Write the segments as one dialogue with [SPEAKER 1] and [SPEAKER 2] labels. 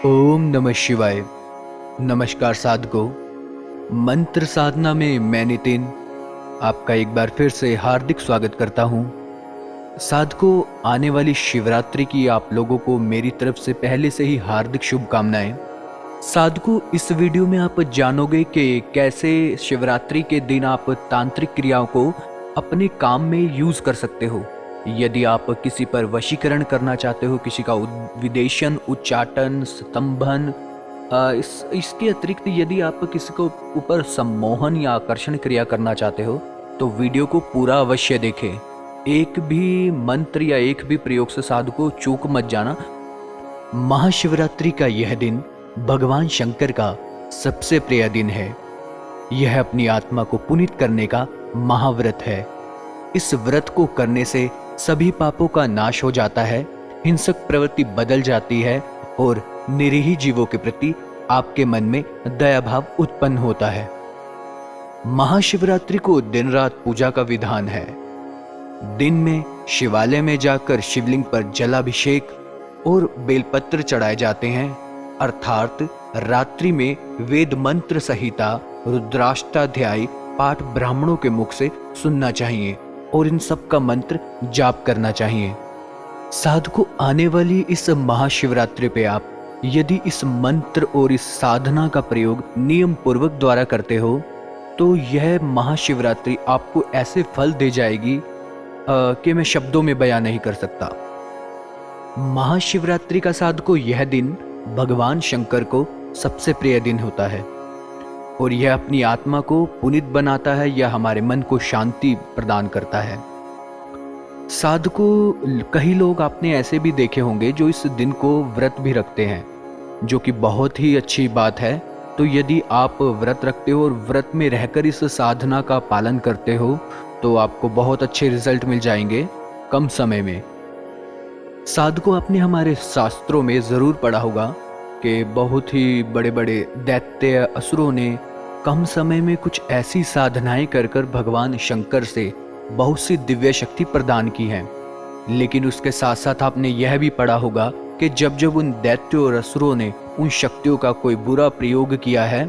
[SPEAKER 1] ओम नमः शिवाय। नमस्कार साधको। मंत्र साधना में मैं नितिन आपका एक बार फिर से हार्दिक स्वागत करता हूँ। साधको, आने वाली शिवरात्रि की आप लोगों को मेरी तरफ से पहले से ही हार्दिक शुभकामनाएं। साधको, इस वीडियो में आप जानोगे कि कैसे शिवरात्रि के दिन आप तांत्रिक क्रियाओं को अपने काम में यूज कर सकते हो। यदि आप किसी पर वशीकरण करना चाहते हो, किसी का विदेशन, उच्चाटन, स्तंभन, इसके अतिरिक्त यदि आप किसी को ऊपर सम्मोहन या आकर्षण क्रिया करना चाहते हो तो वीडियो को पूरा अवश्य देखें। एक भी मंत्र या एक भी प्रयोग से साधु को चूक मत जाना। महाशिवरात्रि का यह दिन भगवान शंकर का सबसे प्रिय दिन है। यह अपनी आत्मा को पुनीत करने का महाव्रत है। इस व्रत को करने से सभी पापों का नाश हो जाता है, हिंसक प्रवृत्ति बदल जाती है और निरीह जीवों के प्रति आपके मन में दया भाव उत्पन्न होता है। महाशिवरात्रि को दिन रात पूजा का विधान है। दिन में शिवालय में जाकर शिवलिंग पर जलाभिषेक और बेलपत्र चढ़ाए जाते हैं, अर्थात रात्रि में वेद मंत्र संहिता, रुद्राष्टाध्याय पाठ ब्राह्मणों के मुख से सुनना चाहिए और इन सब का मंत्र जाप करना चाहिए। साधु को आने वाली इस महाशिवरात्रि पे आप यदि इस मंत्र और इस साधना का प्रयोग नियम पूर्वक द्वारा करते हो तो यह महाशिवरात्रि आपको ऐसे फल दे जाएगी कि मैं शब्दों में बयान नहीं कर सकता। महाशिवरात्रि का साधु को यह दिन भगवान शंकर को सबसे प्रिय दिन होता है और यह अपनी आत्मा को पुनीत बनाता है या हमारे मन को शांति प्रदान करता है। साधु को कई लोग आपने ऐसे भी देखे होंगे जो इस दिन को व्रत भी रखते हैं, जो कि बहुत ही अच्छी बात है। तो यदि आप व्रत रखते हो और व्रत में रहकर इस साधना का पालन करते हो तो आपको बहुत अच्छे रिजल्ट मिल जाएंगे कम समय में। साधु को आपने हमारे शास्त्रों में जरूर पढ़ा होगा कि बहुत ही बड़े बड़े दैत्य असुरों ने कम समय में कुछ ऐसी साधनाएं कर कर भगवान शंकर से बहुत सी दिव्य शक्ति प्रदान की है। लेकिन उसके साथ साथ आपने यह भी पढ़ा होगा कि जब जब उन दैत्यों और असुरों ने उन शक्तियों का कोई बुरा प्रयोग किया है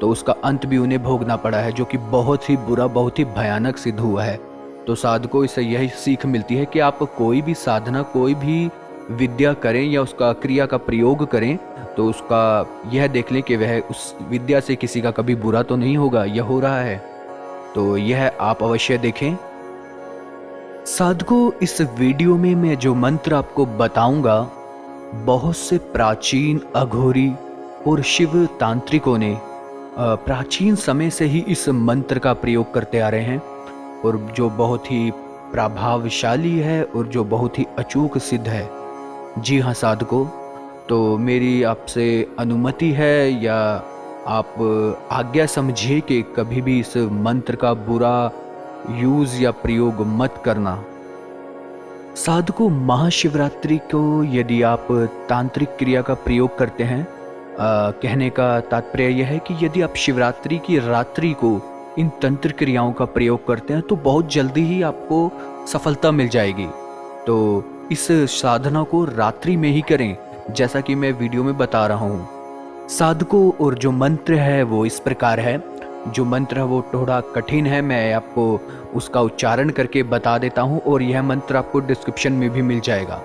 [SPEAKER 1] तो उसका अंत भी उन्हें भोगना पड़ा है, जो कि बहुत ही बुरा, बहुत ही भयानक सिद्ध हुआ है। तो साधु को इससे यही सीख मिलती है कि आप कोई भी साधना, कोई भी विद्या करें या उसका क्रिया का प्रयोग करें तो उसका यह देख लें कि वह उस विद्या से किसी का कभी बुरा तो नहीं होगा। यह हो रहा है तो यह आप अवश्य देखें। साधको, इस वीडियो में मैं जो मंत्र आपको बताऊंगा बहुत से प्राचीन अघोरी और शिव तांत्रिकों ने प्राचीन समय से ही इस मंत्र का प्रयोग करते आ रहे हैं और जो बहुत ही प्रभावशाली है और जो बहुत ही अचूक सिद्ध है। जी हाँ साधको, तो मेरी आपसे अनुमति है या आप आज्ञा समझिए कि कभी भी इस मंत्र का बुरा यूज या प्रयोग मत करना। साधु को महाशिवरात्रि को यदि आप तांत्रिक क्रिया का प्रयोग करते हैं, कहने का तात्पर्य यह है कि यदि आप शिवरात्रि की रात्रि को इन तंत्र क्रियाओं का प्रयोग करते हैं तो बहुत जल्दी ही आपको सफलता मिल जाएगी। तो इस साधना को रात्रि में ही करें जैसा कि मैं वीडियो में बता रहा हूँ। साधको, और जो मंत्र है वो इस प्रकार है। जो मंत्र है वो थोड़ा कठिन है, मैं आपको उसका उच्चारण करके बता देता हूँ और यह मंत्र आपको डिस्क्रिप्शन में भी मिल जाएगा।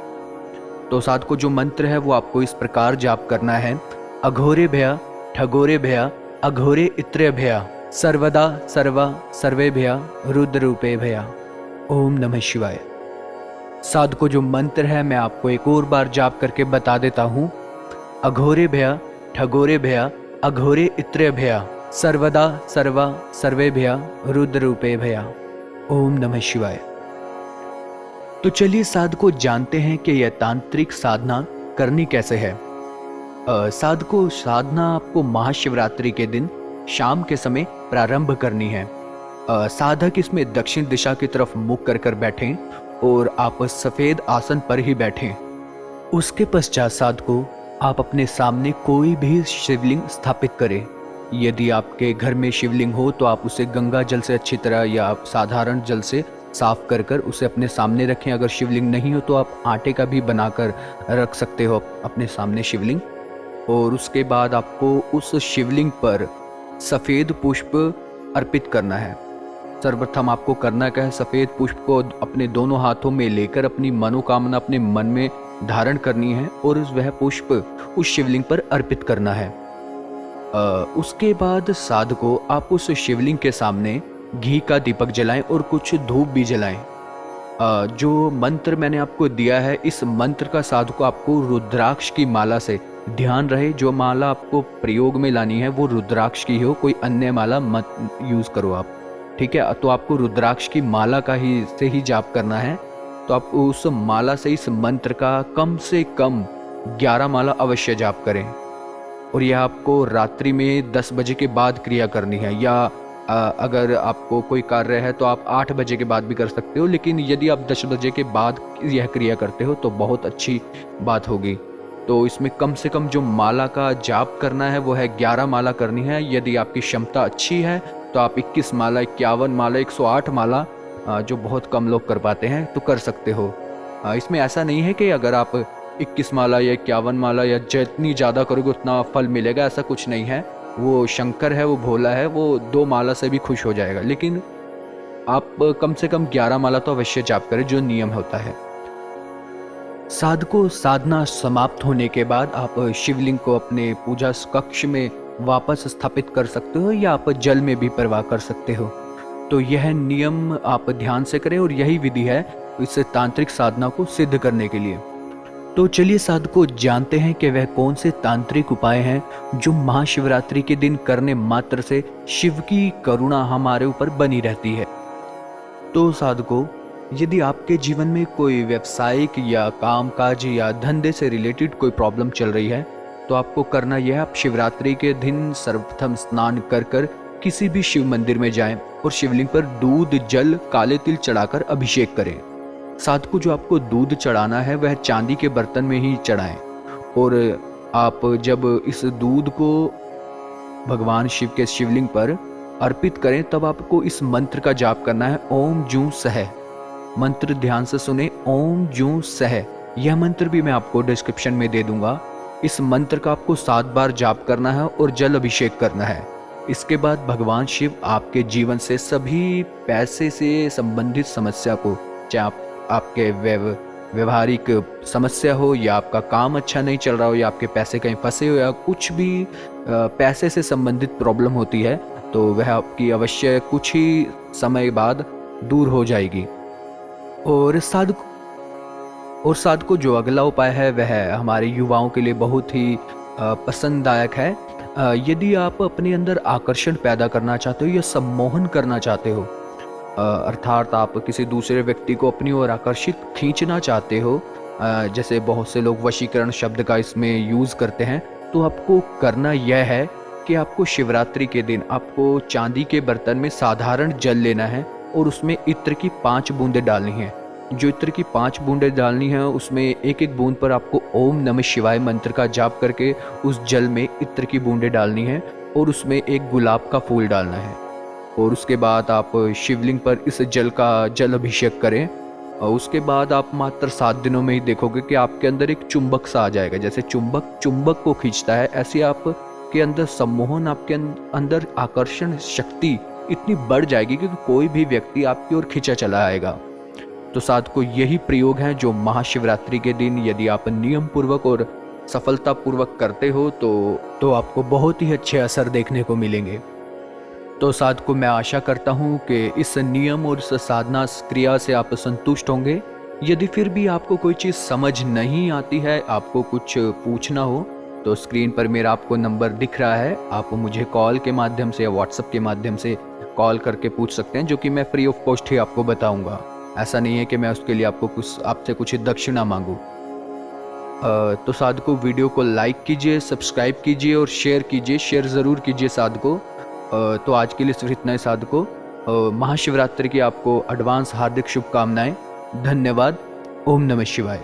[SPEAKER 1] तो साधको, जो मंत्र है वो आपको इस प्रकार जाप करना है। अघोरे भया ठगोरे भया अघोरे इत्रे भया सर्वदा सर्वा सर्वे भया रुद्र रूपे भया। ओम नमः शिवाय। साधको, जो मंत्र है मैं आपको एक और बार जाप करके बता देता हूँ। अघोरे भया ठगोरे भया अघोरे इत्रे भया सर्वदा सर्वा सर्वे भया रुद्र रूपे भया। ओम नमः शिवाय। तो चलिए साधको जानते हैं कि यह तांत्रिक साधना करनी कैसे है। साधको, साधना आपको महाशिवरात्रि के दिन शाम के समय प्रारंभ करनी है। साधक इसमें दक्षिण दिशा की तरफ मुख कर कर बैठें और आप सफेद आसन पर ही बैठें। उसके पश्चात साधको आप अपने सामने कोई भी शिवलिंग स्थापित करें। यदि आपके घर में शिवलिंग हो तो आप उसे गंगा जल से अच्छी तरह या आप साधारण जल से साफ कर कर उसे अपने सामने रखें। अगर शिवलिंग नहीं हो तो आप आटे का भी बनाकर रख सकते हो अपने सामने शिवलिंग। और उसके बाद आपको उस शिवलिंग पर सफ़ेद पुष्प अर्पित करना है। सर्वप्रथम आपको करना क्या है, सफ़ेद पुष्प को अपने दोनों हाथों में लेकर अपनी मनोकामना अपने मन में धारण करनी है और वह पुष्प उस शिवलिंग पर अर्पित करना है। उसके बाद साधको आप उस शिवलिंग के सामने घी का दीपक जलाएं और कुछ धूप भी जलाएं। जो मंत्र मैंने आपको दिया है, इस मंत्र का साधको आपको रुद्राक्ष की माला से ध्यान रहे, जो माला आपको प्रयोग में लानी है वो रुद्राक्ष की हो, कोई अन्य माला मत यूज करो आप, ठीक है। तो आपको रुद्राक्ष की माला का ही से ही जाप करना है। तो आप उस माला से इस मंत्र का कम से कम 11 माला अवश्य जाप करें और यह आपको रात्रि में 10 बजे के बाद क्रिया करनी है, या अगर आपको कोई कार्य है तो आप 8 बजे के बाद भी कर सकते हो, लेकिन यदि आप 10 बजे के बाद यह क्रिया करते हो तो बहुत अच्छी बात होगी। तो इसमें कम से कम जो माला का जाप करना है वो है 11 माला करनी है। यदि आपकी क्षमता अच्छी है तो आप 21 माला, 51 माला, 108 माला, जो बहुत कम लोग कर पाते हैं, तो कर सकते हो। इसमें ऐसा नहीं है कि अगर आप 21 माला या 51 माला या जितनी ज़्यादा करोगे उतना फल मिलेगा, ऐसा कुछ नहीं है। वो शंकर है, वो भोला है, वो 2 माला से भी खुश हो जाएगा, लेकिन आप कम से कम 11 माला तो अवश्य जाप करें, जो नियम होता है। साधको साधना समाप्त होने के बाद आप शिवलिंग को अपने पूजा कक्ष में वापस स्थापित कर सकते हो या आप जल में भी प्रवाह कर सकते हो। तो यह नियम आप ध्यान से करें और यही विधि है इस तांत्रिक साधना को सिद्ध करने के लिए। तो चलिए साधको जानते हैं कि वह कौन से तांत्रिक उपाय हैं जो महाशिवरात्रि के दिन करने मात्र से शिव की करुणा हमारे ऊपर बनी रहती है। तो साधको, यदि आपके जीवन में कोई व्यवसायिक या कामकाज या धंधे से रिलेटेड कोई प्रॉब्लम चल रही है, तो आपको करना यह है, आप शिवरात्रि के दिन सर्वप्रथम स्नान कर कर किसी भी शिव मंदिर में जाएं और शिवलिंग पर दूध, जल, काले तिल चढ़ाकर अभिषेक करें। साधको, जो आपको दूध चढ़ाना है वह चांदी के बर्तन में ही चढ़ाएं और आप जब इस दूध को भगवान शिव के शिवलिंग पर अर्पित करें तब आपको इस मंत्र का जाप करना है, ओम जू सह। मंत्र ध्यान से सुने, ओम जू सह। यह मंत्र भी मैं आपको डिस्क्रिप्शन में दे दूंगा। इस मंत्र का आपको 7 बार जाप करना है और जल अभिषेक करना है। इसके बाद भगवान शिव आपके जीवन से सभी पैसे से संबंधित समस्या को, चाहे आपके व्यवहारिक समस्या हो या आपका काम अच्छा नहीं चल रहा हो या आपके पैसे कहीं फंसे हो या कुछ भी पैसे से संबंधित प्रॉब्लम होती है, तो वह आपकी अवश्य कुछ ही समय बाद दूर हो जाएगी। और साधको जो अगला उपाय है वह हमारे युवाओं के लिए बहुत ही पसंददायक है। यदि आप अपने अंदर आकर्षण पैदा करना चाहते हो या सम्मोहन करना चाहते हो, अर्थात आप किसी दूसरे व्यक्ति को अपनी ओर आकर्षित खींचना चाहते हो, जैसे बहुत से लोग वशीकरण शब्द का इसमें यूज़ करते हैं, तो आपको करना यह है कि आपको शिवरात्रि के दिन आपको चांदी के बर्तन में साधारण जल लेना है और उसमें इत्र की 5 बूंदें डालनी हैं। जो इत्र की 5 बूंदें डालनी है उसमें एक एक बूंद पर आपको ओम नमः शिवाय मंत्र का जाप करके उस जल में इत्र की बूंदें डालनी है और उसमें एक गुलाब का फूल डालना है। और उसके बाद आप शिवलिंग पर इस जल अभिषेक करें और उसके बाद आप मात्र 7 दिनों में ही देखोगे कि आपके अंदर एक चुंबक सा आ जाएगा। जैसे चुंबक को खींचता है, ऐसे आपके अंदर सम्मोहन, आपके अंदर आकर्षण शक्ति इतनी बढ़ जाएगी कि कोई भी व्यक्ति आपकी ओर खींचा चला आएगा। तो साधको, यही प्रयोग है जो महाशिवरात्रि के दिन यदि आप नियम पूर्वक और सफलता पूर्वक करते हो तो आपको बहुत ही अच्छे असर देखने को मिलेंगे। तो साधको, मैं आशा करता हूँ कि इस नियम और इस साधना क्रिया से आप संतुष्ट होंगे। यदि फिर भी आपको कोई चीज़ समझ नहीं आती है, आपको कुछ पूछना हो, तो स्क्रीन पर मेरा आपको नंबर दिख रहा है, आप मुझे कॉल के माध्यम से या व्हाट्सएप के माध्यम से कॉल करके पूछ सकते हैं, जो कि मैं फ्री ऑफ कॉस्ट ही आपको बताऊंगा। ऐसा नहीं है कि मैं उसके लिए आपसे कुछ दक्षिणा मांगूं। तो साधको, वीडियो को लाइक कीजिए, सब्सक्राइब कीजिए और शेयर कीजिए, शेयर ज़रूर कीजिए साधको। तो आज के लिए सिर्फ इतना ही साधको। महाशिवरात्रि की आपको एडवांस हार्दिक शुभकामनाएं। धन्यवाद। ओम नमः शिवाय।